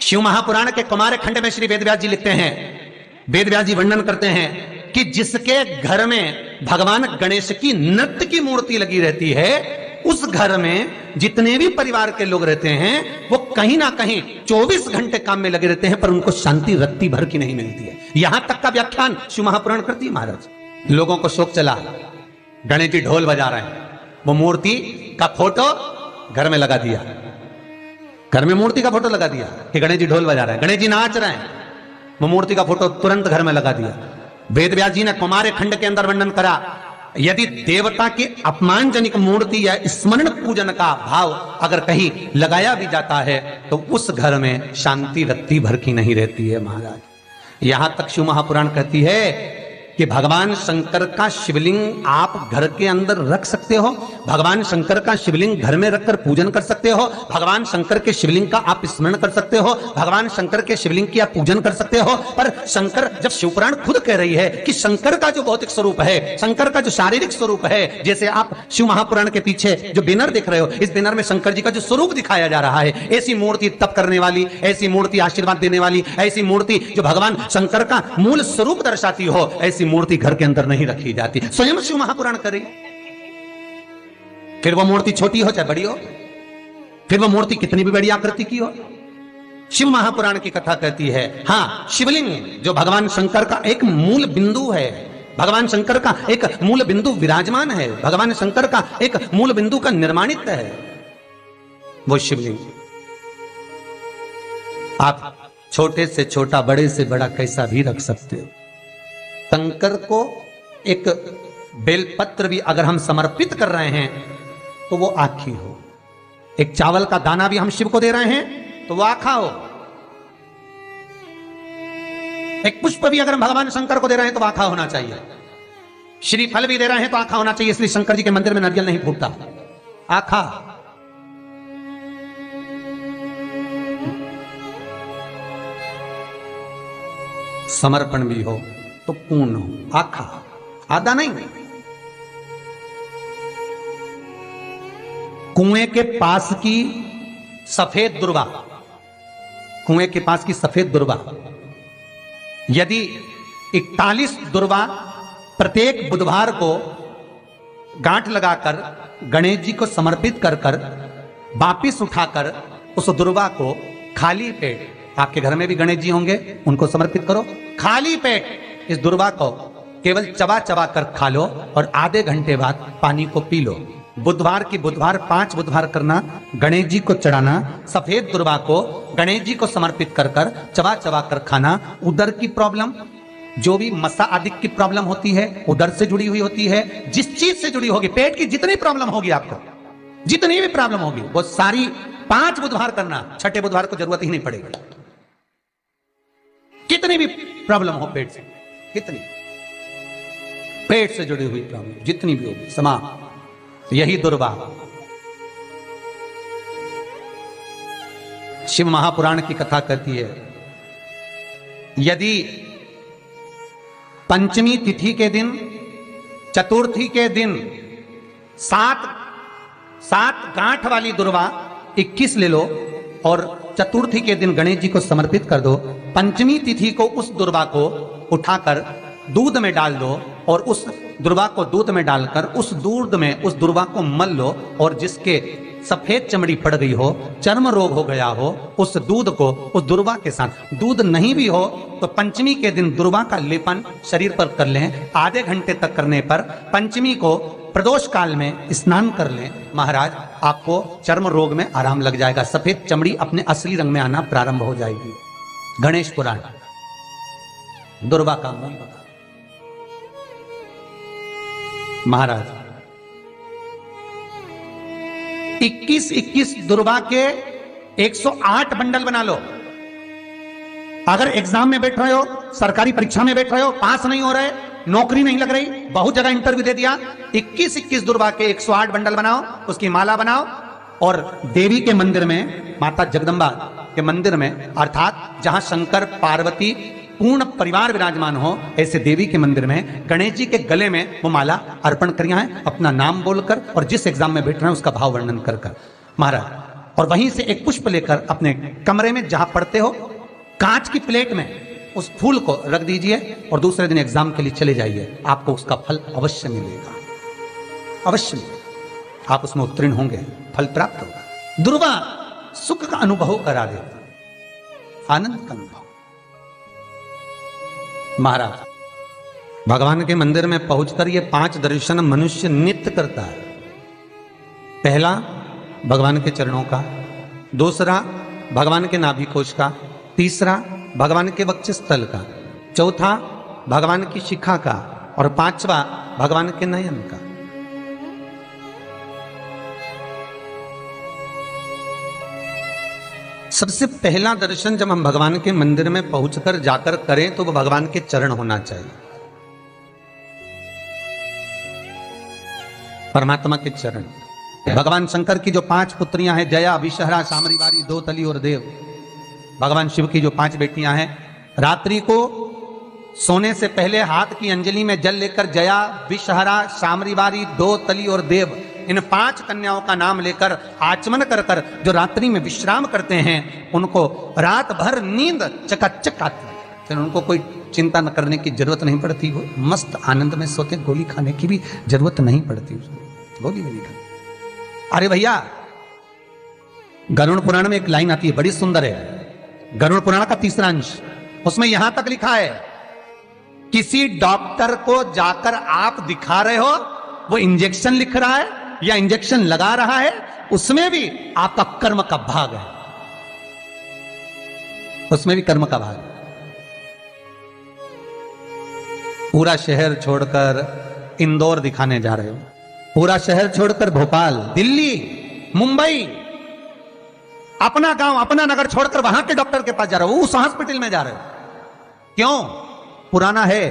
शिव महापुराण के कुमार खंड में श्री वेदव्यास जी लिखते हैं, वेदव्यास जी वर्णन करते हैं कि जिसके घर में भगवान गणेश की नृत्य की मूर्ति लगी रहती है, उस घर में जितने भी परिवार के लोग रहते हैं वो कहीं ना कहीं 24 घंटे काम में लगे रहते हैं, पर उनको शांति रत्ती भर की नहीं मिलती है। यहां तक का व्याख्यान शिव महापुराण करती है महाराज। लोगों को शोक चला, गणेश जी ढोल बजा रहे हैं, वो मूर्ति का फोटो घर में लगा दिया, घर में मूर्ति का फोटो लगा दिया कि गणेश जी ढोल बजा रहे हैं, गणेश जी नाच रहे हैं, वो मूर्ति का फोटो तुरंत घर में लगा दिया। वेदव्यास जी ने कुमार खंड के अंदर वर्णन करा, यदि देवता की अपमानजनक मूर्ति या स्मरण पूजन का भाव अगर कहीं लगाया भी जाता है तो उस घर में शांति रत्ती भर की नहीं रहती है महाराज। यहां तक शिव महापुराण कहती है कि भगवान शंकर का शिवलिंग आप घर के अंदर रख सकते हो, भगवान शंकर का शिवलिंग घर में रखकर पूजन कर सकते हो, भगवान शंकर के शिवलिंग का आप स्मरण कर सकते हो, भगवान शंकर के शिवलिंग की आप पूजन कर सकते हो। पर शंकर, जब शिवपुराण खुद कह रही है कि शंकर का जो भौतिक स्वरूप है, शंकर का जो शारीरिक स्वरूप है, जैसे आप शिव महापुराण के पीछे जो बैनर देख रहे हो, इस बैनर में शंकर जी का जो स्वरूप दिखाया जा रहा है, ऐसी मूर्ति तप करने वाली, ऐसी मूर्ति आशीर्वाद देने वाली, ऐसी मूर्ति जो भगवान शंकर का मूल स्वरूप दर्शाती हो, ऐसी मूर्ति घर के अंदर नहीं रखी जाती। स्वयं शिव महापुराण करे, फिर वो मूर्ति छोटी हो चाहे बड़ी हो, फिर वो मूर्ति कितनी भी बड़ी आकृति की हो, शिव महापुराण की कथा कहती है हां, शिवलिंग जो भगवान शंकर का एक मूल बिंदु है, भगवान शंकर का एक मूल बिंदु विराजमान है, भगवान शंकर का एक मूल बिंदु का निर्माणित है, वो शिवलिंग। आप छोटे से छोटा, बड़े से बड़ा कैसा भी रख सकते हो। शंकर को एक बेलपत्र भी अगर हम समर्पित कर रहे हैं तो वो आखी हो, एक चावल का दाना भी हम शिव को दे रहे हैं तो वो आखा हो, एक पुष्प भी अगर हम भगवान शंकर को दे रहे हैं तो आखा होना चाहिए, श्रीफल भी दे रहे हैं तो आखा होना चाहिए। इसलिए शंकर जी के मंदिर में नारियल नहीं फूटता, आखा। समर्पण भी हो तो पूर्ण हो, आखा, आधा नहीं। कुएं के पास की सफेद दुर्वा, कुएं के पास की सफेद दुर्वा, यदि 41 दुर्वा प्रत्येक बुधवार को गांठ लगाकर गणेश जी को समर्पित कर कर वापिस उठाकर उस दुर्वा को खाली पेट, आपके घर में भी गणेश जी होंगे, उनको समर्पित करो, खाली पेट इस दुर्वा को केवल चबा चबा कर खा लो और आधे घंटे बाद पानी को पी लो। बुधवार की बुधवार 5 बुधवार करना, गणेश जी को चढ़ाना, सफेद दुर्वा को गणेश जी को समर्पित कर कर चबा चबा कर खाना। उदर की प्रॉब्लम, जो भी मसा आदि की प्रॉब्लम होती है, उदर से जुड़ी हुई होती है, जिस चीज से जुड़ी होगी, पेट की जितनी प्रॉब्लम होगी आपको, जितनी भी प्रॉब्लम होगी वो सारी 5 बुधवार करना, छठे बुधवार को जरूरत ही नहीं पड़ेगी। कितनी भी प्रॉब्लम हो पेट से, कितनी पेट से जुड़ी हुई प्रॉब्लम जितनी भी होगी, समाप्त। यही दुर्वा शिव महापुराण की कथा कहती है, यदि पंचमी तिथि के दिन, चतुर्थी के दिन 7 गांठ वाली दुर्वा 21 ले लो और चतुर्थी के दिन गणेश जी को समर्पित कर दो। पंचमी तिथि को उस दुर्वा को उठाकर दूध में डाल दो और उस दुर्वा को दूध में डालकर उस दूध में उस दुर्वा को मल लो, और जिसके सफेद चमड़ी पड़ गई हो, चर्म रोग हो गया हो, उस दूध को उस दुर्वा के साथ, दूध नहीं भी हो तो पंचमी के दिन दुर्वा का लेपन शरीर पर कर लें। आधे घंटे तक करने पर पंचमी को प्रदोष काल में स्नान कर लें। महाराज, आपको चर्म रोग में आराम लग जाएगा, सफेद चमड़ी अपने असली रंग में आना प्रारंभ हो जाएगी। गणेश पुराण दुर्वा का मूल बता। महाराज 21 दुर्वा के 108 बंडल बना लो। अगर एग्जाम में बैठ रहे हो, सरकारी परीक्षा में बैठ रहे हो, पास नहीं हो रहे, नौकरी नहीं लग रही, बहुत जगह इंटरव्यू दे दिया, 21 दुर्वा के 108 बंडल बनाओ, उसकी माला बनाओ और देवी के मंदिर में, माता जगदम्बा के मंदिर में, अर्थात जहां शंकर पार्वती पूर्ण परिवार विराजमान हो, ऐसे देवी के मंदिर में गणेश जी के गले में वो माला अर्पण करिए हैं, अपना नाम बोलकर और जिस एग्जाम में बैठ रहे हैं उसका भाव वर्णन कर कर। महाराज और वहीं से एक पुष्प लेकर अपने कमरे में जहां पढ़ते हो कांच की प्लेट में उस फूल को रख दीजिए और दूसरे दिन एग्जाम के लिए चले जाइए, आपको उसका फल अवश्य मिलेगा, अवश्य मिलेगा। आप उसमें उत्तीर्ण होंगे, फल प्राप्त होगा। दुर्वा सुख का अनुभव करा देता, आनंद का अनुभव। महाराज भगवान के मंदिर में पहुंचकर ये 5 दर्शन मनुष्य नित्य करता है। पहला भगवान के चरणों का, दूसरा भगवान के नाभि कोश का, तीसरा भगवान के वक्षस्थल का, चौथा भगवान की शिखा का और 5वां भगवान के नयन का। सबसे पहला दर्शन जब हम भगवान के मंदिर में पहुंचकर जाकर करें तो वो भगवान के चरण होना चाहिए, परमात्मा के चरण। भगवान शंकर की जो 5 पुत्रियां हैं, जया, विषहरा, सामरीवारी, दोतली और देव। भगवान शिव की जो 5 बेटियां हैं, रात्रि को सोने से पहले हाथ की अंजलि में जल लेकर जया, विषहरा, सामरीवारी, दोतली और देव, इन 5 कन्याओं का नाम लेकर आचमन कर कर जो रात्रि में विश्राम करते हैं, उनको रात भर नींद चकाचक आती है। फिर उनको कोई चिंता न करने की जरूरत नहीं पड़ती, वो मस्त आनंद में सोते, गोली खाने की भी जरूरत नहीं पड़ती उसको, गोली भी नहीं खाती। अरे भैया, गरुड़ पुराण में एक लाइन आती है, बड़ी सुंदर है, गरुड़ पुराण का 3रा अंश, उसमें यहां तक लिखा है, किसी डॉक्टर को जाकर आप दिखा रहे हो, वो इंजेक्शन लिख रहा है या इंजेक्शन लगा रहा है, उसमें भी आपका कर्म का भाग है, उसमें भी कर्म का भाग है। पूरा शहर छोड़कर इंदौर दिखाने जा रहे हो, पूरा शहर छोड़कर भोपाल, दिल्ली, मुंबई, अपना गांव, अपना नगर छोड़कर वहां के डॉक्टर के पास जा रहे हो, उस हॉस्पिटल में जा रहे हो। क्यों? पुराना है,